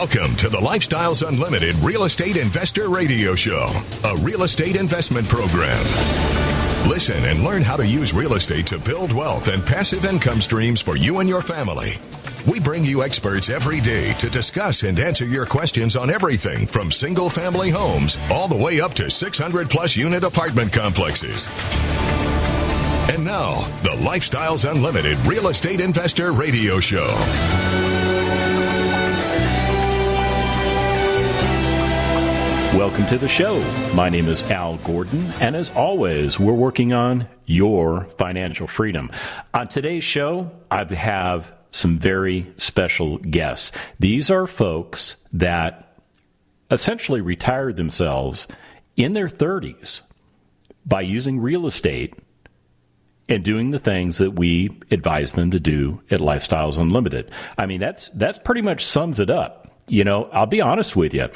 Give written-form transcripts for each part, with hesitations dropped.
Welcome to the Lifestyles Unlimited Real Estate Investor Radio Show, a real estate investment program. Listen and learn how to use real estate to build wealth and passive income streams for you and your family. We bring you experts every day to discuss and answer your questions on everything from single-family homes all the way up to 600-plus unit apartment complexes. And now, the Lifestyles Unlimited Real Estate Investor Radio Show. Welcome to the show. My name is Al Gordon, and as always, we're working on your financial freedom. On today's show, I have some very special guests. These are folks that essentially retired themselves in their 30s by using real estate and doing the things that we advise them to do at Lifestyles Unlimited. I mean, that's pretty much sums it up. You know, I'll be honest with you.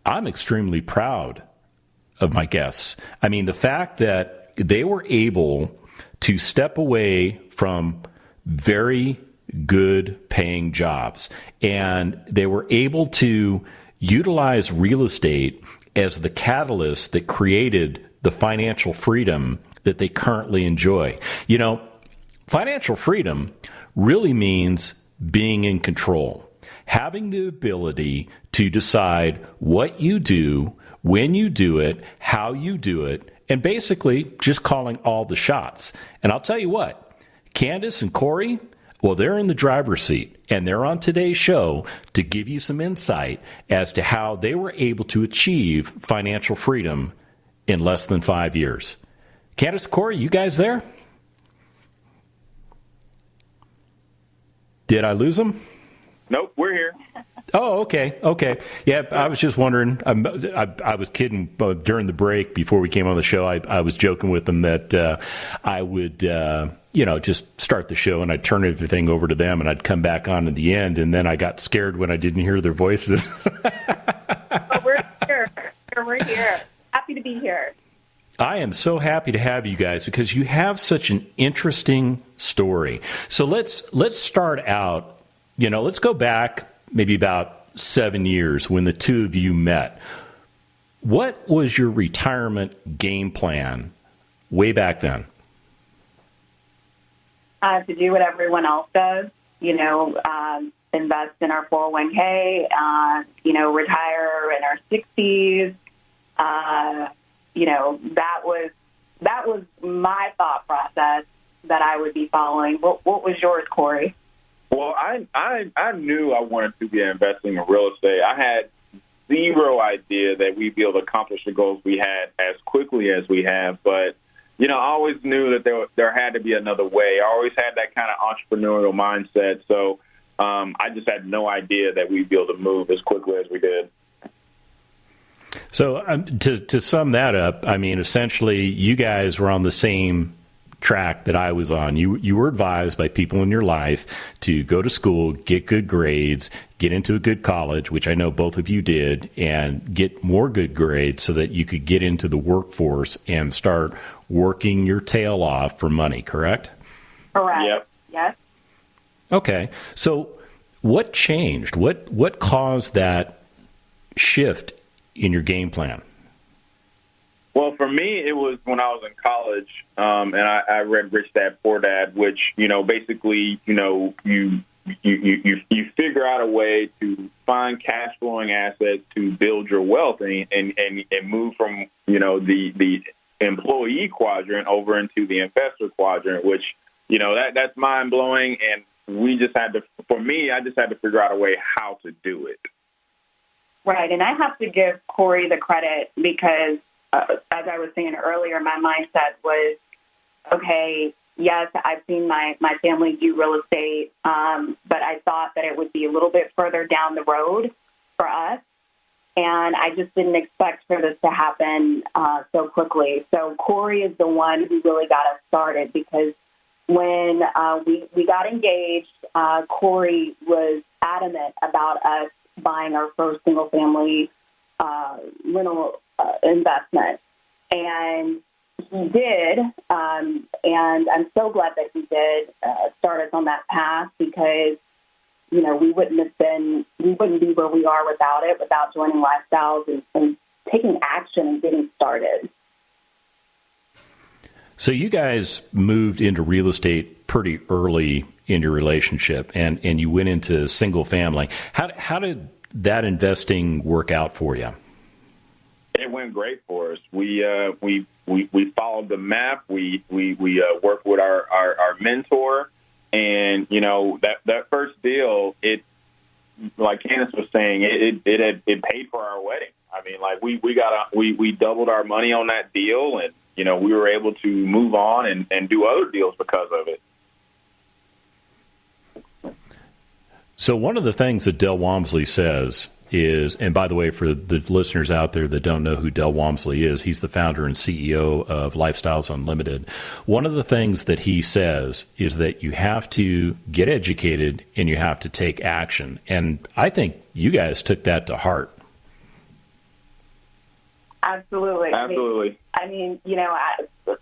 I'm extremely proud of my guests. I mean, the fact that they were able to step away from very good paying jobs and they were able to utilize real estate as the catalyst that created the financial freedom that they currently enjoy. You know, financial freedom really means being in control. Having the ability to decide what you do, when you do it, how you do it, and basically just calling all the shots. And I'll tell you what, Candice and Corey, well, they're in the driver's seat, and they're on today's show to give you some insight as to how they were able to achieve financial freedom in less than 5 years. Candice, Corey, you guys there? Did I lose them? Nope, we're here. Oh, okay. Yeah, I was just wondering. I was kidding during the break before we came on the show. I was joking with them that I would, just start the show and I'd turn everything over to them and I'd come back on at the end. And then I got scared when I didn't hear their voices. Oh, we're here. We're here. Happy to be here. I am so happy to have you guys because you have such an interesting story. So let's start out. You know, let's go back maybe about 7 years when the two of you met. What was your retirement game plan way back then? To do what everyone else does, invest in our 401k, retire in our 60s. That was my thought process that I would be following. What was yours, Corey? Well, I knew I wanted to be investing in real estate. I had zero idea that we'd be able to accomplish the goals we had as quickly as we have. But, I always knew that there had to be another way. I always had that kind of entrepreneurial mindset. So I just had no idea that we'd be able to move as quickly as we did. So to sum that up, I mean, essentially you guys were on the same track that I was on. You were advised by people in your life to go to school, get good grades, get into a good college, which I know both of you did, and get more good grades so that you could get into the workforce and start working your tail off for money, correct? Correct. Yep. Yes. Okay. So what changed? What caused that shift in your game plan? Well, for me, it was when I was in college, and I read Rich Dad Poor Dad, which basically you figure out a way to find cash flowing assets to build your wealth and move from the employee quadrant over into the investor quadrant, which that's mind blowing, and I just had to figure out a way how to do it. Right, and I have to give Corey the credit because. As I was saying earlier, my mindset was, okay, yes, I've seen my family do real estate, but I thought that it would be a little bit further down the road for us, and I just didn't expect for this to happen so quickly. So Corey is the one who really got us started because when we got engaged, Corey was adamant about us buying our first single-family rental investment, and he did, and I'm so glad that he did start us on that path because we wouldn't be where we are without joining Lifestyles and taking action and getting started. So you guys moved into real estate pretty early in your relationship, and you went into single family. How did that investing work out for you? It went great for us. We followed the map. We worked with our mentor, and that first deal, it, like Candice was saying, it paid for our wedding. I mean, like we doubled our money on that deal, and we were able to move on and do other deals because of it. So one of the things that Del Walmsley says is, and by the way, for the listeners out there that don't know who Del Walmsley is, he's the founder and CEO of Lifestyles Unlimited. One of the things that he says is that you have to get educated and you have to take action. And I think you guys took that to heart. Absolutely. I mean,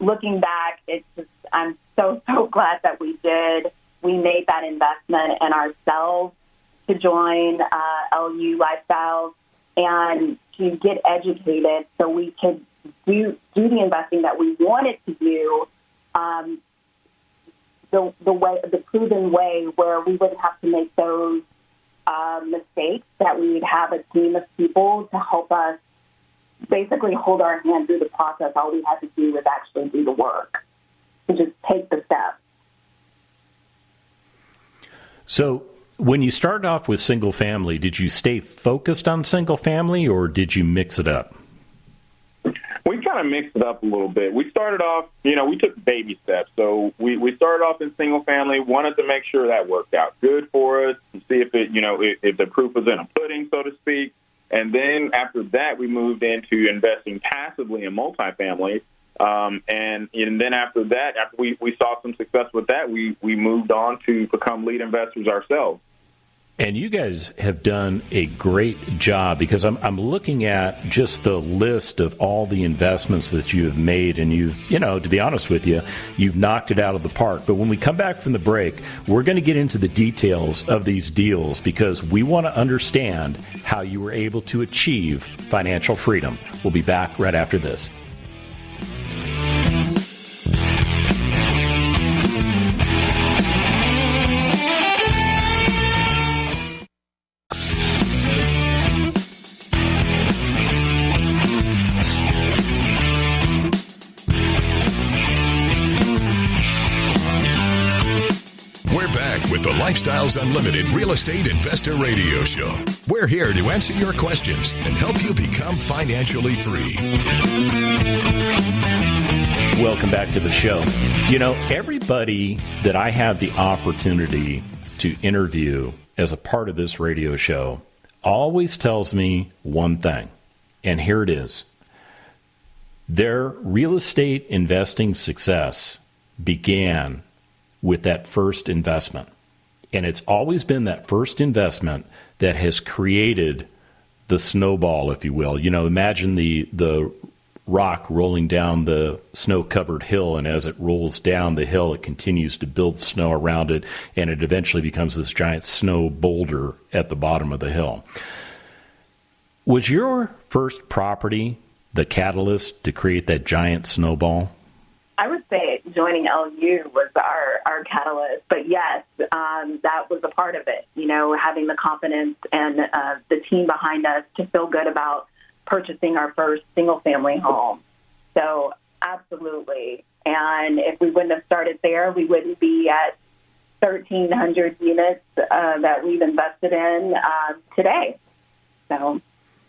looking back, it's just, I'm so glad that we did. We made that investment in ourselves to join LU Lifestyles and to get educated so we could do the investing that we wanted to do the proven way, where we wouldn't have to make those mistakes, that we would have a team of people to help us basically hold our hand through the process. All we had to do was actually do the work, to just take the steps. So when you started off with single family, did you stay focused on single family, or did you mix it up? We kind of mixed it up a little bit. We started off, we took baby steps. So we started off in single family, wanted to make sure that worked out good for us, to see if it, if the proof was in a pudding, so to speak. And then after that, we moved into investing passively in multifamily. And then after that, after we saw some success with that, we moved on to become lead investors ourselves. And you guys have done a great job, because I'm looking at just the list of all the investments that you have made, and you've, to be honest with you, you've knocked it out of the park. But when we come back from the break, we're going to get into the details of these deals, because we want to understand how you were able to achieve financial freedom. We'll be back right after this. With the Lifestyles Unlimited Real Estate Investor Radio Show. We're here to answer your questions and help you become financially free. Welcome back to the show. Everybody that I have the opportunity to interview as a part of this radio show always tells me one thing, and here it is. Their real estate investing success began with that first investment. And it's always been that first investment that has created the snowball, if you will. Imagine the rock rolling down the snow-covered hill, and as it rolls down the hill, it continues to build snow around it, and it eventually becomes this giant snow boulder at the bottom of the hill. Was your first property the catalyst to create that giant snowball? I would say joining LU was our catalyst, but yes, that was a part of it. Having the confidence and the team behind us to feel good about purchasing our first single-family home. So absolutely. And if we wouldn't have started there, we wouldn't be at 1,300 units that we've invested in today. So.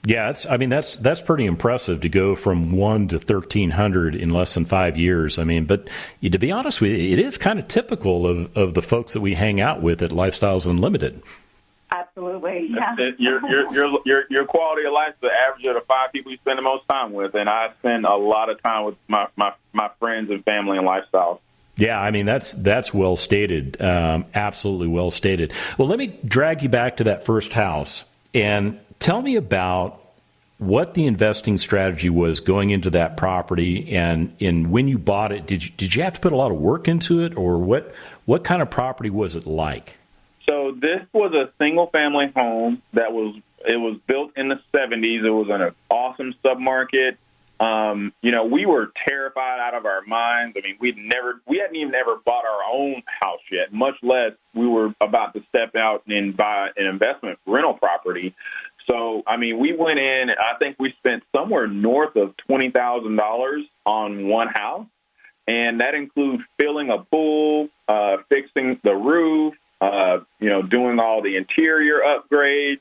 Yeah, that's pretty impressive to go from 1 to 1,300 in less than 5 years. But to be honest with you, it is kind of typical of the folks that we hang out with at Lifestyles Unlimited. Absolutely, yeah. Your quality of life is the average of the 5 people you spend the most time with, and I spend a lot of time with my friends and family and lifestyles. Yeah, that's well stated, absolutely well stated. Well, let me drag you back to that first house and tell me about what the investing strategy was going into that property, and when you bought it, did you have to put a lot of work into it, or what kind of property was it like? So this was a single-family home that was built in the 70s. It was in an awesome submarket. We were terrified out of our minds. I mean, we hadn't even ever bought our own house yet, much less we were about to step out and buy an investment rental property. So, I mean, we went in, and I think we spent somewhere north of $20,000 on one house, and that includes filling a pool, fixing the roof, doing all the interior upgrades.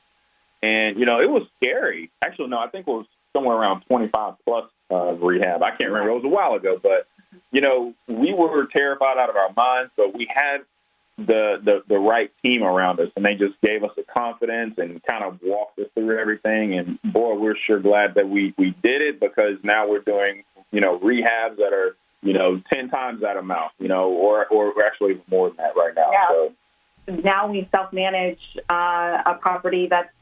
And, it was scary. Actually, no, I think it was somewhere around 25 plus rehab. I can't remember. It was a while ago. But, we were terrified out of our minds, but we had the right team around us, and they just gave us the confidence and kind of walked us through everything. And, boy, we're sure glad that we did it, because now we're doing, rehabs that are, 10 times that amount, or actually more than that right now. Yeah. So now we self-manage a property that's,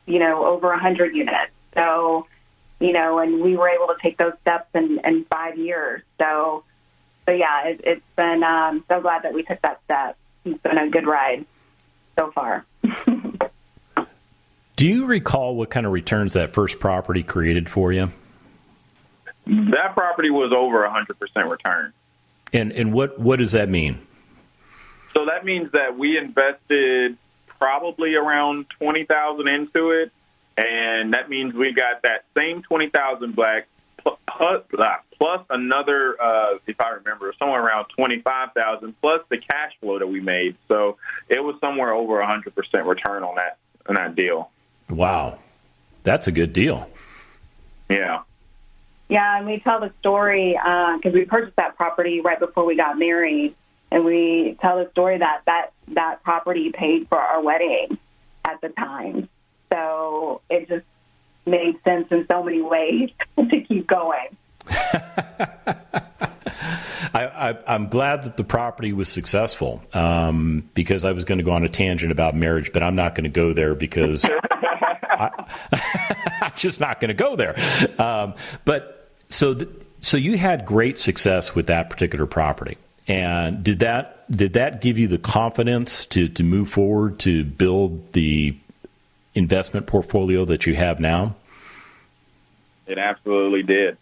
over 100 units. So, and we were able to take those steps in 5 years. So yeah, it's been, so glad that we took that step. It's been a good ride so far. Do you recall what kind of returns that first property created for you? that property was over 100% return. And what does that mean? So that means that we invested probably around $20,000 into it, and that means we got that same $20,000 back plus another, if I remember, somewhere around $25,000 plus the cash flow that we made. So it was somewhere over 100% return on that deal. Wow, that's a good deal. Yeah. Yeah, and we tell the story because we purchased that property right before we got married, and we tell the story that property paid for our wedding at the time. So it just made sense in so many ways to keep going. I'm glad that the property was successul because I was going to go on a tangent about marriage, but I'm not going to go there because I'm just not going to go there. But so you had great success with that particular property. And did that give you the confidence to move forward to build the investment portfolio that you have now? It absolutely did.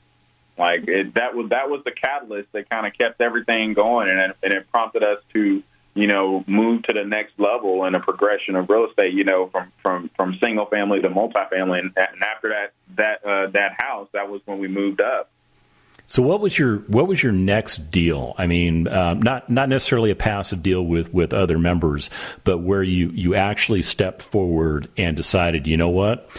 That was the catalyst that kind of kept everything going, and it prompted us to, move to the next level in a progression of real estate, from single family to multifamily, and after that house, that was when we moved up. So what was your next deal? I mean, not necessarily a passive deal with other members, but where you actually stepped forward and decided, you know what?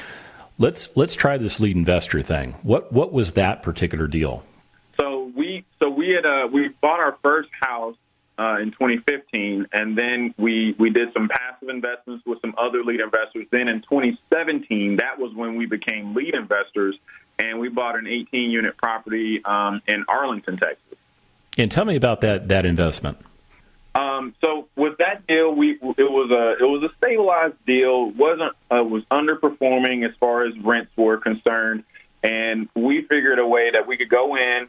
Let's try this lead investor thing. What was that particular deal? So we bought our first house in 2015, and then we did some passive investments with some other lead investors. Then in 2017, that was when we became lead investors, and we bought an 18-unit property in Arlington, Texas. And tell me about that investment. So with that deal, it was a stabilized deal. It was underperforming as far as rents were concerned, and we figured a way that we could go in,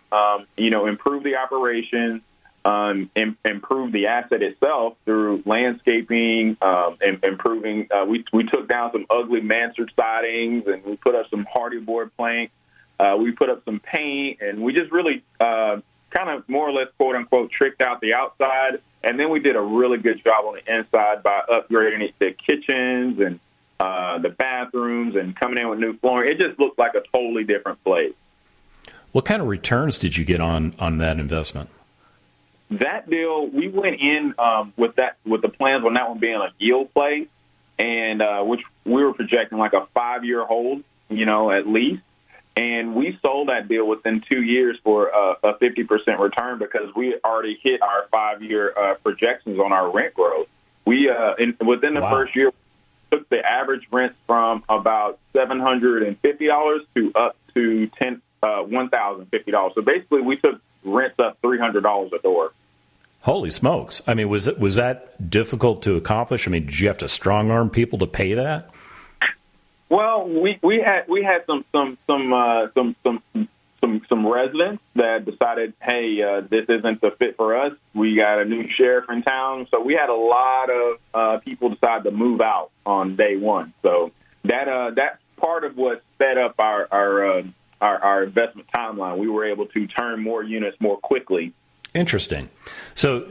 improve the operation, improve the asset itself through landscaping, improving. We took down some ugly mansard sidings, and we put up some hardy board plank. We put up some paint, and we just really kind of more or less, quote unquote, tricked out the outside. And then we did a really good job on the inside by upgrading the kitchens and the bathrooms and coming in with new flooring. It just looked like a totally different place. What kind of returns did you get on that investment? That deal, we went in with the plans on that one being a yield play, and which we were projecting like a 5-year hold, at least. And we sold that deal within 2 years for a 50% return because we already hit our 5-year projections on our rent growth. Within the first year, we took the average rent from about $750 to up to $1,050. So basically, we took rents up $300 a door. Holy smokes! I mean, was that difficult to accomplish? I mean, did you have to strong arm people to pay that? Well, we had some some residents that decided, hey, this isn't the fit for us. We got a new sheriff in town. So we had a lot of people decide to move out on day one. So that's part of what sped up our investment timeline. We were able to turn more units more quickly. Interesting. So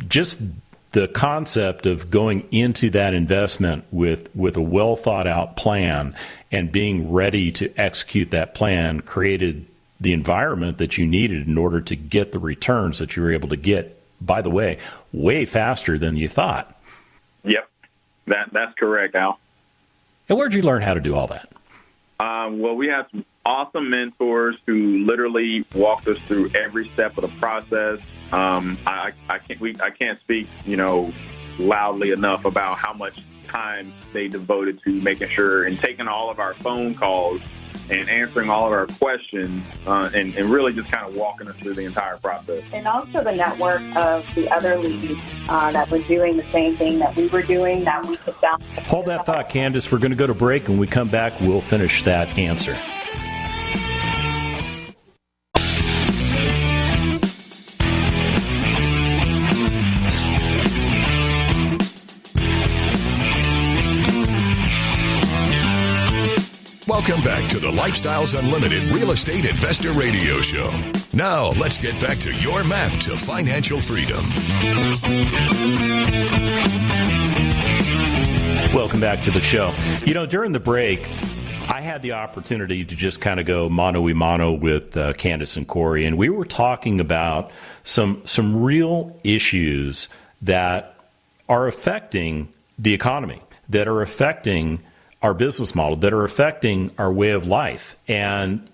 just the concept of going into that investment with a well thought out plan and being ready to execute that plan created the environment that you needed in order to get the returns that you were able to get, by the way, way faster than you thought. Yep, that's correct, Al. And where'd you learn how to do all that? Well, we have some awesome mentors who literally walked us through every step of the process. I can't speak, loudly enough about how much time they devoted to making sure and taking all of our phone calls and answering all of our questions and really just kind of walking us through the entire process. And also the network of the other leads that were doing the same thing that we were doing, that we could down. Hold that thought, Candice. We're going to go to break. When we come back, we'll finish that answer. Welcome back to the Lifestyles Unlimited Real Estate Investor Radio Show. Now, let's get back to your map to financial freedom. Welcome back to the show. During the break, I had the opportunity to just kind of go mano-a-mano with Candice and Corey, and we were talking about some real issues that are affecting the economy, that are affecting our business model, that are affecting our way of life. And,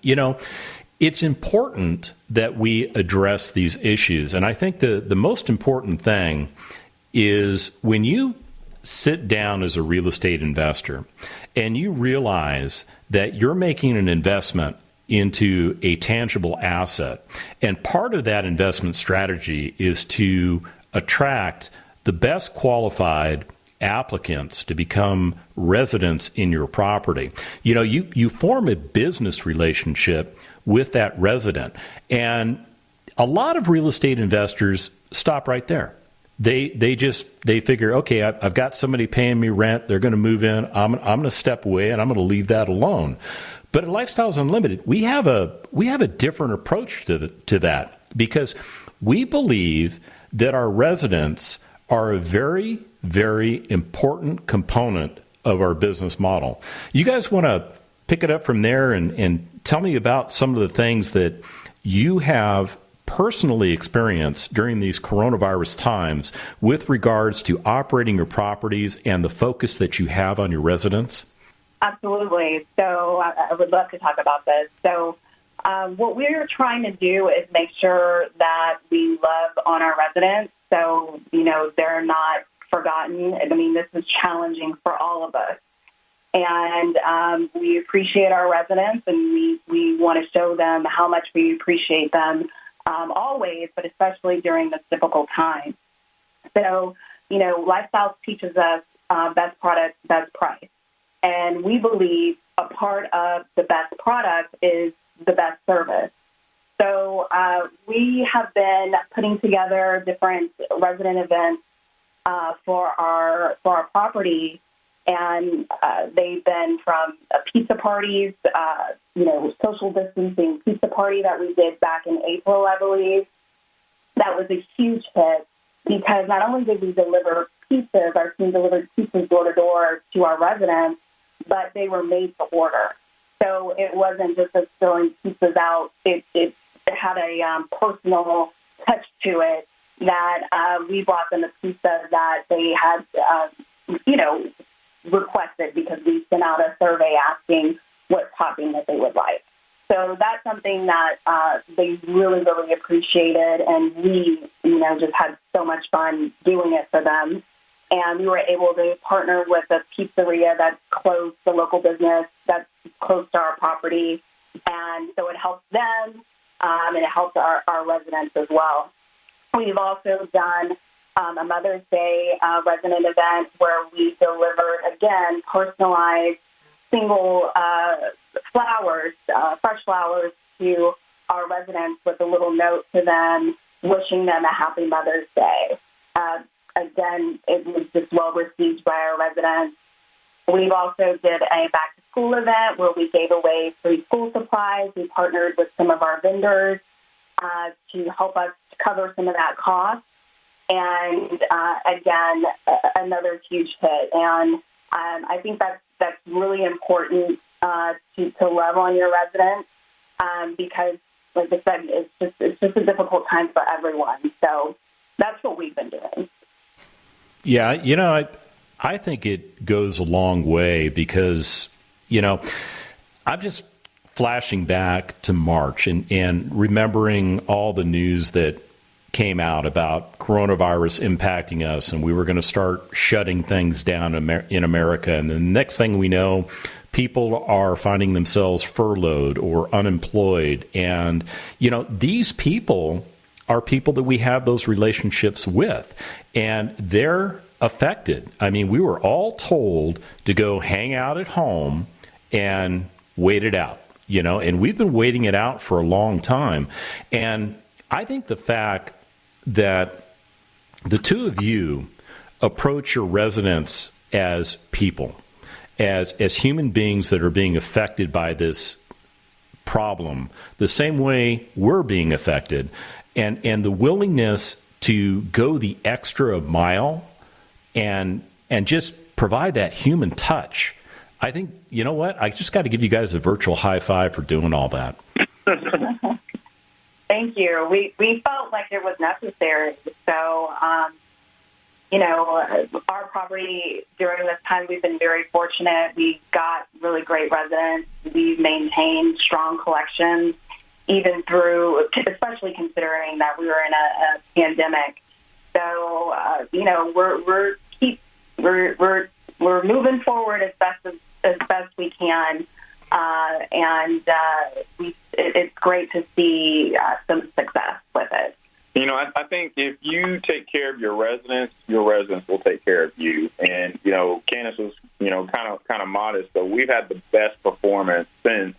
it's important that we address these issues. And I think the most important thing is when you sit down as a real estate investor and you realize that you're making an investment into a tangible asset, and part of that investment strategy is to attract the best qualified applicants to become residents in your property. You form a business relationship with that resident, and a lot of real estate investors stop right there. They figure, okay, I've got somebody paying me rent. They're going to move in. I'm going to step away and I'm going to leave that alone. But at Lifestyles Unlimited, we have a different approach to that, because we believe that our residents are a very, very important component of our business model. You guys want to pick it up from there and tell me about some of the things that you have personally experienced during these coronavirus times with regards to operating your properties and the focus that you have on your residents? Absolutely. So I would love to talk about this. So what we're trying to do is make sure that we love on our residents. So, they're not forgotten. I mean, this is challenging for all of us. And we appreciate our residents, and we want to show them how much we appreciate them always, but especially during this difficult time. So, Lifestyles teaches us best product, best price. And we believe a part of the best product is the best service. So we have been putting together different resident events for our property, and they've been from pizza parties, social distancing pizza party that we did back in April, I believe. That was a huge hit because not only did we deliver pizzas, our team delivered pizzas door to door to our residents, but they were made to order. So it wasn't just us throwing pizzas out. It had a personal touch to it that we brought them a pizza that they had, requested because we sent out a survey asking what topping that they would like. So that's something that they really, really appreciated, and we, just had so much fun doing it for them. And we were able to partner with a pizzeria that's close, the local business that's close to our property. And so it helps them, and it helps our residents as well. We've also done a Mother's Day resident event where we delivered, again, personalized single flowers, fresh flowers to our residents with a little note to them, wishing them a happy Mother's Day. Again, it was just well received by our residents. We've also did a back-to-school event where we gave away free school supplies. We partnered with some of our vendors to help us cover some of that cost. And again, another huge hit. And I think that's really important to love on your residents because, like I said, it's just a difficult time for everyone. So that's what we've been doing. Yeah, I think it goes a long way because, I'm just flashing back to March and remembering all the news that came out about coronavirus impacting us, and we were going to start shutting things down in America. And the next thing we know, people are finding themselves furloughed or unemployed. And, these people are people that we have those relationships with, and they're affected. I mean, we were all told to go hang out at home and wait it out, and we've been waiting it out for a long time. And I think the fact that the two of you approach your residents as people, as human beings that are being affected by this problem, the same way we're being affected, and the willingness to go the extra mile and just provide that human touch. I think, you know what? I just got to give you guys a virtual high five for doing all that. Thank you. We felt like it was necessary. So, our property during this time, we've been very fortunate. We got really great residents. We've maintained strong collections, even through, especially considering that we were in a pandemic. So, we're moving forward as best we can. It's great to see some success with it. I think if you take care of your residents will take care of you. And, Candice was, kind of modest, but we've had the best performance since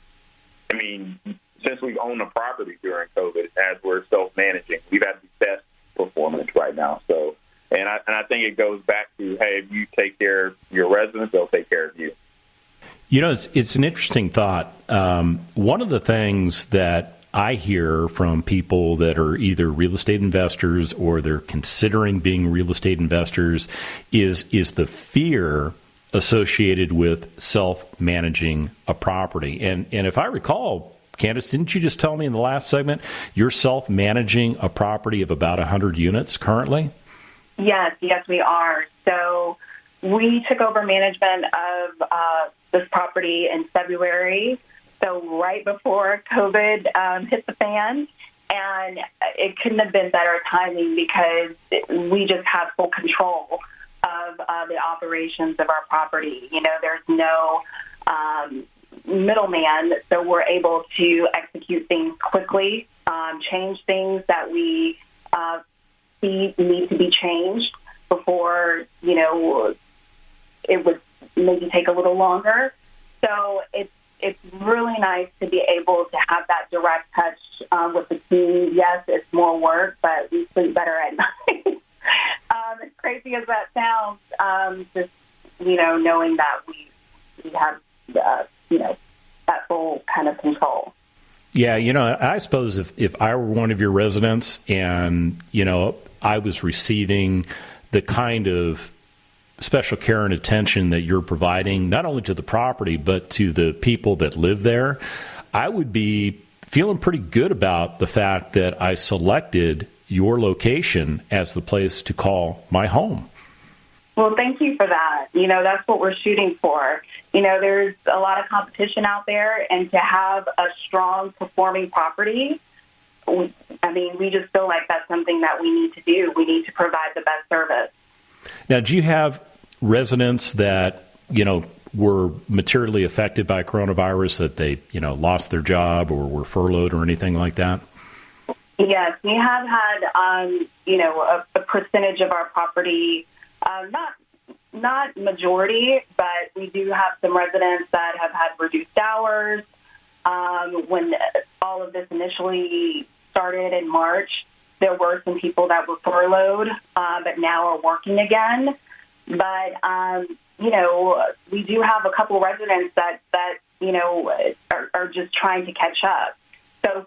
we own the property during COVID as we're self-managing. We've had the best performance right now. So, and I think it goes back to, hey, if you take care of your residents, they'll take care of you. It's an interesting thought. One of the things that I hear from people that are either real estate investors or they're considering being real estate investors is the fear associated with self-managing a property. And if I recall, Candice, didn't you just tell me in the last segment you're self-managing a property of about 100 units currently? Yes, we are. So we took over management of this property in February, so right before COVID hit the fan. And it couldn't have been better timing because we just have full control of the operations of our property. There's no middleman, so we're able to execute things quickly, change things that we see need to be changed before, it would maybe take a little longer. So it's really nice to be able to have that direct touch with the team. Yes, it's more work, but we sleep better at night. As crazy as that sounds, just, knowing that we have, that full kind of control. Yeah, I suppose if I were one of your residents and, I was receiving the kind of special care and attention that you're providing, not only to the property, but to the people that live there, I would be feeling pretty good about the fact that I selected your location as the place to call my home. Well, thank you for that. That's what we're shooting for. There's a lot of competition out there, and to have a strong performing property, we just feel like that's something that we need to do. We need to provide the best service. Now, do you have residents that, were materially affected by coronavirus, that they, lost their job or were furloughed or anything like that? Yes, we have had, a percentage of our property, not majority, but we do have some residents that have had reduced hours. When all of this initially started in March, there were some people that were furloughed, but now are working again. But, we do have a couple residents that are just trying to catch up. So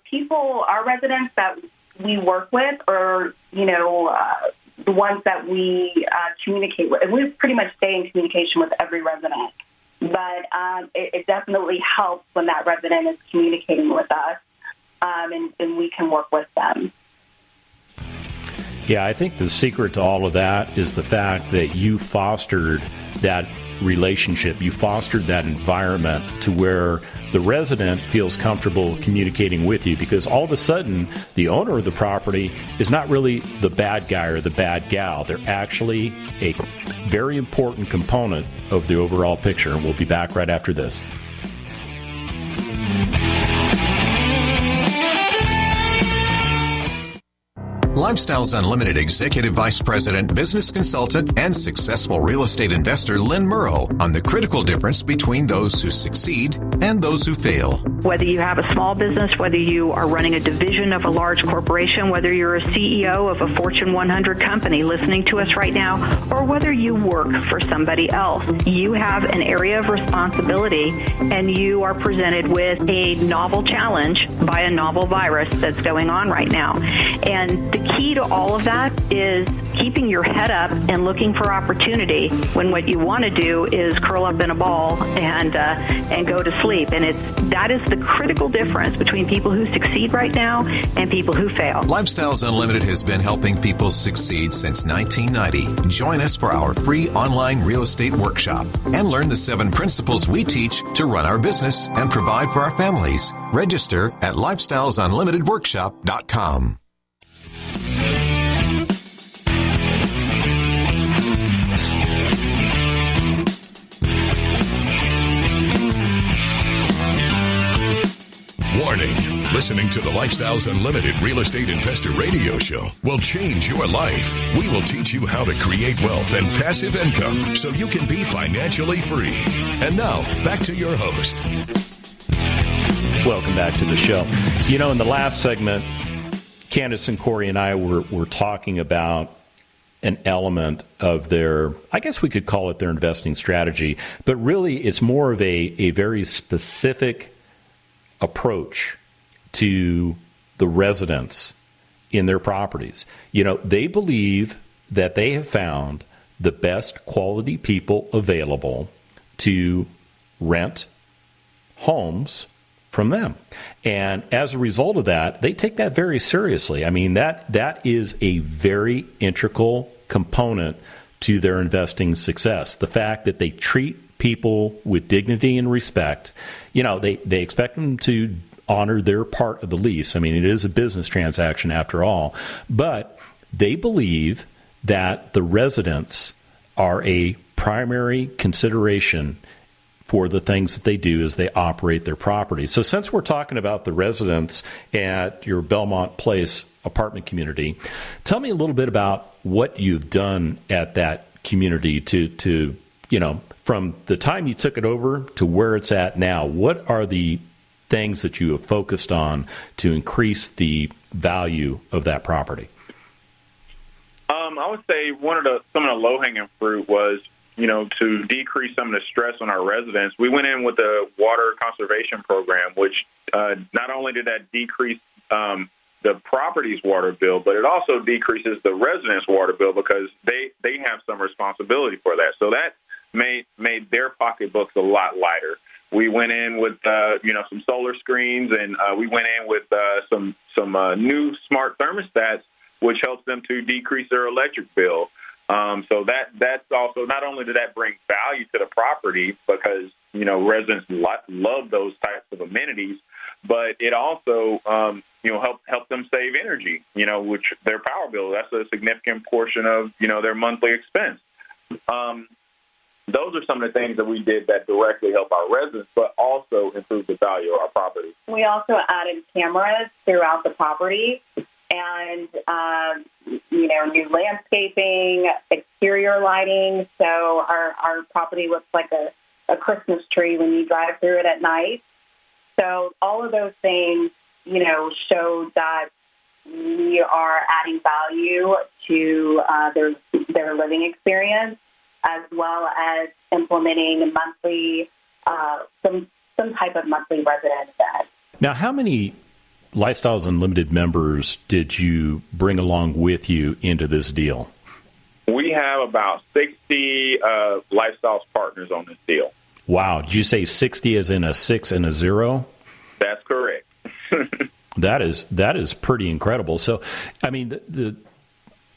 our residents that we work with are, the ones that we communicate with. And we pretty much stay in communication with every resident. But it definitely helps when that resident is communicating with us, and we can work with them. Yeah, I think the secret to all of that is the fact that you fostered that relationship. You fostered that environment to where the resident feels comfortable communicating with you, because all of a sudden the owner of the property is not really the bad guy or the bad gal. They're actually a very important component of the overall picture. And we'll be back right after this. Lifestyles Unlimited Executive Vice President, Business Consultant, and successful real estate investor Lynn Murrow on the critical difference between those who succeed and those who fail. Whether you have a small business, whether you are running a division of a large corporation, whether you're a CEO of a Fortune 100 company listening to us right now, or whether you work for somebody else, you have an area of responsibility and you are presented with a novel challenge by a novel virus that's going on right now. And the key to all of that is keeping your head up and looking for opportunity when what you want to do is curl up in a ball and go to sleep. And that is the critical difference between people who succeed right now and people who fail. Lifestyles Unlimited has been helping people succeed since 1990. Join us for our free online real estate workshop and learn the 7 principles we teach to run our business and provide for our families. Register at lifestylesunlimitedworkshop.com. Warning, listening to the Lifestyles Unlimited Real Estate Investor Radio Show will change your life. We will teach you how to create wealth and passive income so you can be financially free. And now, back to your host. Welcome back to the show. In the last segment, Candice and Corey and I were talking about an element of their, I guess we could call it their investing strategy, but really it's more of a very specific approach to the residents in their properties. They believe that they have found the best quality people available to rent homes from them. And as a result of that, they take that very seriously. I mean, that is a very integral component to their investing success. The fact that they treat people with dignity and respect. They expect them to honor their part of the lease. I mean, it is a business transaction after all. But they believe that the residents are a primary consideration for the things that they do as they operate their property. So since we're talking about the residents at your Belmont Place apartment community, tell me a little bit about what you've done at that community to from the time you took it over to where it's at now. What are the things that you have focused on to increase the value of that property? I would say some of the low-hanging fruit was, to decrease some of the stress on our residents. We went in with a water conservation program, which not only did that decrease the property's water bill, but it also decreases the residents' water bill because they have some responsibility for that. So that made their pocketbooks a lot lighter. We went in with some solar screens, and we went in with some new smart thermostats, which helps them to decrease their electric bill. So that's also, not only did that bring value to the property because residents love those types of amenities, but it also help them save energy. Which their power bill, that's a significant portion of their monthly expense. Those are some of the things that we did that directly help our residents, but also improve the value of our property. We also added cameras throughout the property and, new landscaping, exterior lighting. So our property looks like a Christmas tree when you drive through it at night. So all of those things, showed that we are adding value to their living experience, as well as implementing monthly some type of monthly resident event. Now, how many Lifestyles Unlimited members did you bring along with you into this deal? We have about 60 Lifestyles partners on this deal. Wow. Did you say 60 as in a 6 and a 0? That's correct. That is pretty incredible. So, I mean,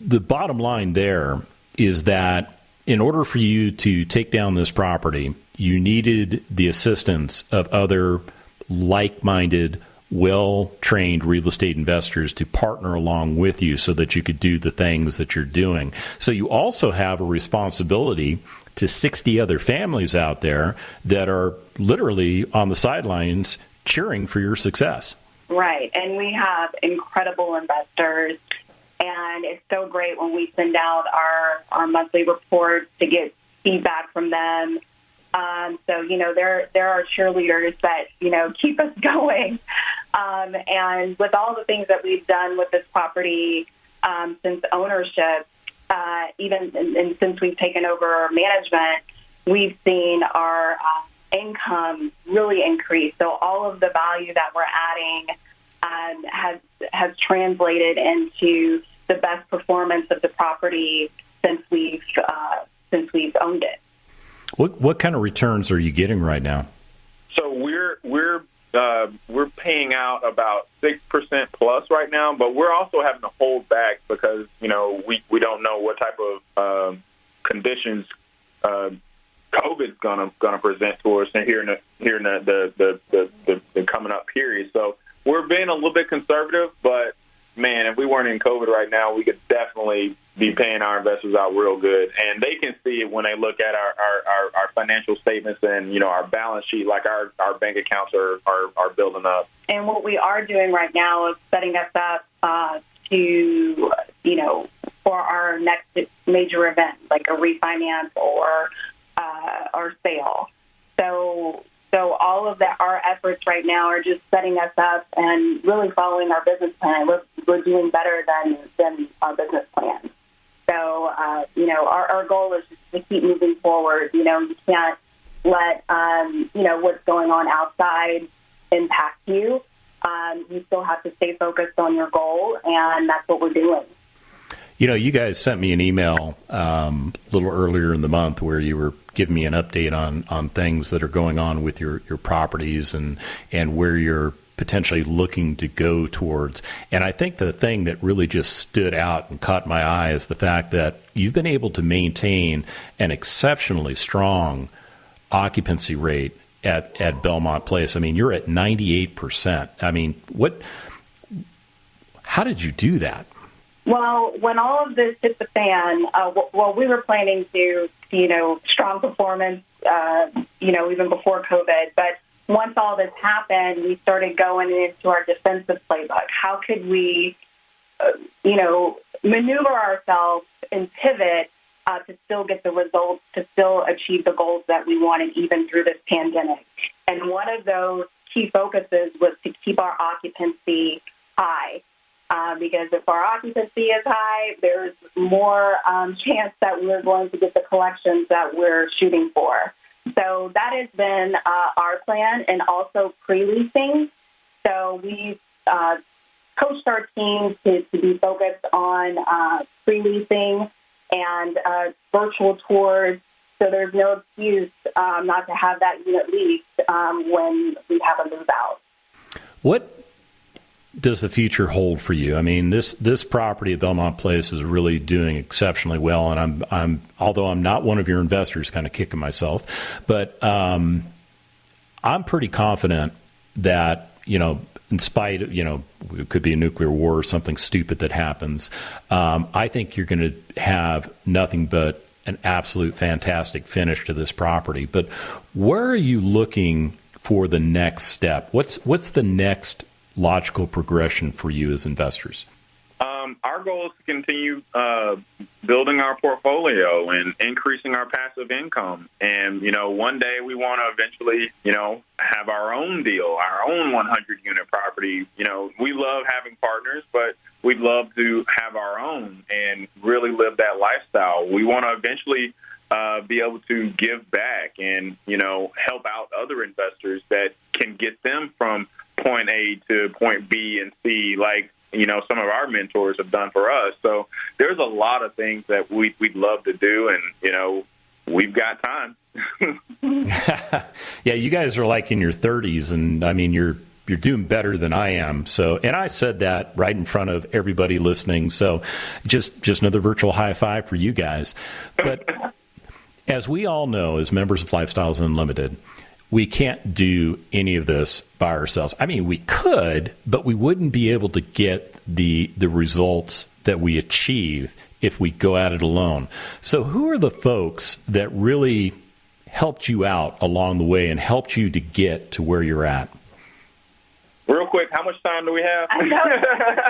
the bottom line there is that in order for you to take down this property, you needed the assistance of other like-minded, well-trained real estate investors to partner along with you so that you could do the things that you're doing. So you also have a responsibility to 60 other families out there that are literally on the sidelines cheering for your success. Right. And we have incredible investors. And it's so great when we send out our monthly reports to get feedback from them. So, there are cheerleaders that, keep us going. And with all the things that we've done with this property since ownership, and since we've taken over management, we've seen our income really increase. So all of the value that we're adding has translated into the best performance of the property since we've owned it. What kind of returns are you getting right now? So we're paying out about 6% plus right now, but we're also having to hold back because we don't know what type of conditions COVID's gonna present to us here in the coming up period. So we're being a little bit conservative, but man, if we weren't in COVID right now, we could definitely be paying our investors out real good. And they can see it when they look at our financial statements and, our balance sheet, like our bank accounts are building up. And what we are doing right now is setting us up to, for our next major event, like a refinance or sale. So all of our efforts right now are just setting us up and really following our business plan. We're doing better than our business plan. So, our goal is just to keep moving forward. You can't let, what's going on outside impact you. You still have to stay focused on your goal, and that's what we're doing. You guys sent me an email a little earlier in the month where you were giving me an update on things that are going on with your properties and where you're potentially looking to go towards. And I think the thing that really just stood out and caught my eye is the fact that you've been able to maintain an exceptionally strong occupancy rate at Belmont Place. I mean, you're at 98%. I mean, how did you do that? Well, when all of this hit the fan, we were planning to, strong performance, even before COVID. But once all this happened, we started going into our defensive playbook. How could we, maneuver ourselves and pivot to still get the results, to still achieve the goals that we wanted, even through this pandemic? And one of those key focuses was to keep our occupancy high. Because if our occupancy is high, there's more chance that we're going to get the collections that we're shooting for. So that has been our plan, and also pre-leasing. So we've coached our team to be focused on pre-leasing and virtual tours. So there's no excuse not to have that unit leased when we have a move out. What does the future hold for you? I mean, this property at Belmont Place is really doing exceptionally well, and I'm although I'm not one of your investors, kind of kicking myself, but I'm pretty confident that in spite of it could be a nuclear war or something stupid that happens, I think you're going to have nothing but an absolute fantastic finish to this property. But where are you looking for the next step? What's the next logical progression for you as investors? Our goal is to continue building our portfolio and increasing our passive income. And, one day we want to eventually, have our own deal, our own 100-unit property. We love having partners, but we'd love to have our own and really live that lifestyle. We want to eventually be able to give back and, help out other investors that can get them from point A to point B and C, like, some of our mentors have done for us. So there's a lot of things that we'd love to do, and, we've got time. Yeah, you guys are like in your 30s, and, I mean, you're doing better than I am. So, and I said that right in front of everybody listening. So just another virtual high five for you guys. But as we all know, as members of Lifestyles Unlimited, we can't do any of this by ourselves. I mean, we could, but we wouldn't be able to get the results that we achieve if we go at it alone. So who are the folks that really helped you out along the way and helped you to get to where you're at? Real quick, how much time do we have?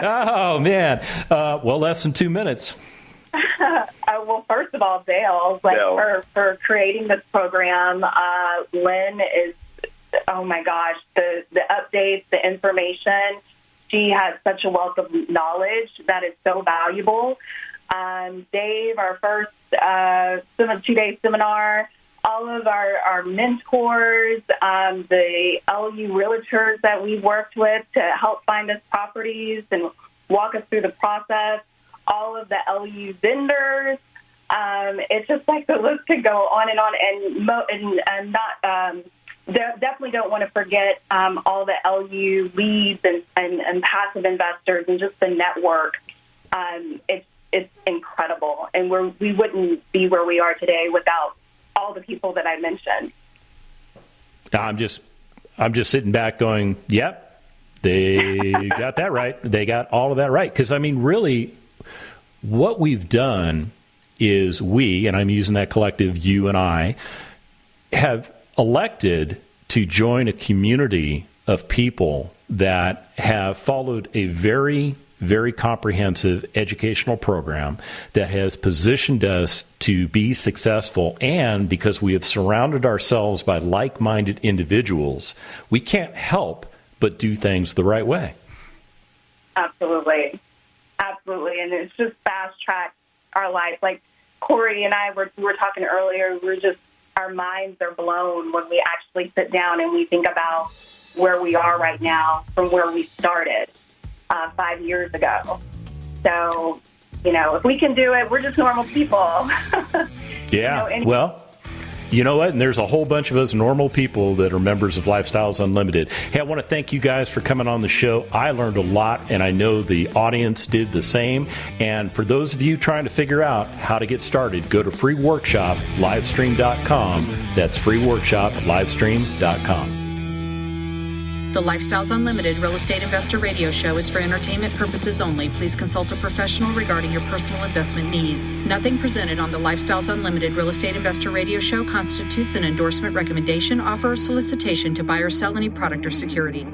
Oh, man. Well, less than 2 minutes. Well, first of all, Dale, for creating this program, Lynn is, oh my gosh, the updates, the information. She has such a wealth of knowledge that is so valuable. Dave, our first 2-day seminar, all of our mentors, the LU realtors that we've worked with to help find us properties and walk us through the process, all of the LU vendors. It's just like the list could go on and on, and not definitely don't want to forget all the LU leads and passive investors and just the network. It's incredible, and we wouldn't be where we are today without all the people that I mentioned. I'm just sitting back going, yep, they got that right. They got all of that right. Because, I mean, really, what we've done is we, and I'm using that collective, you and I, have elected to join a community of people that have followed a very, very comprehensive educational program that has positioned us to be successful. And because we have surrounded ourselves by like-minded individuals, we can't help but do things the right way. Absolutely. Absolutely. And it's just fast-tracked our life. Like Corey and I we were talking earlier, our minds are blown when we actually sit down and we think about where we are right now from where we started 5 years ago. So, if we can do it, we're just normal people. Yeah. Well, you know what? And there's a whole bunch of us normal people that are members of Lifestyles Unlimited. Hey, I want to thank you guys for coming on the show. I learned a lot, and I know the audience did the same. And for those of you trying to figure out how to get started, go to freeworkshoplivestream.com. That's freeworkshoplivestream.com. The Lifestyles Unlimited Real Estate Investor Radio Show is for entertainment purposes only. Please consult a professional regarding your personal investment needs. Nothing presented on the Lifestyles Unlimited Real Estate Investor Radio Show constitutes an endorsement, recommendation, offer, or solicitation to buy or sell any product or security.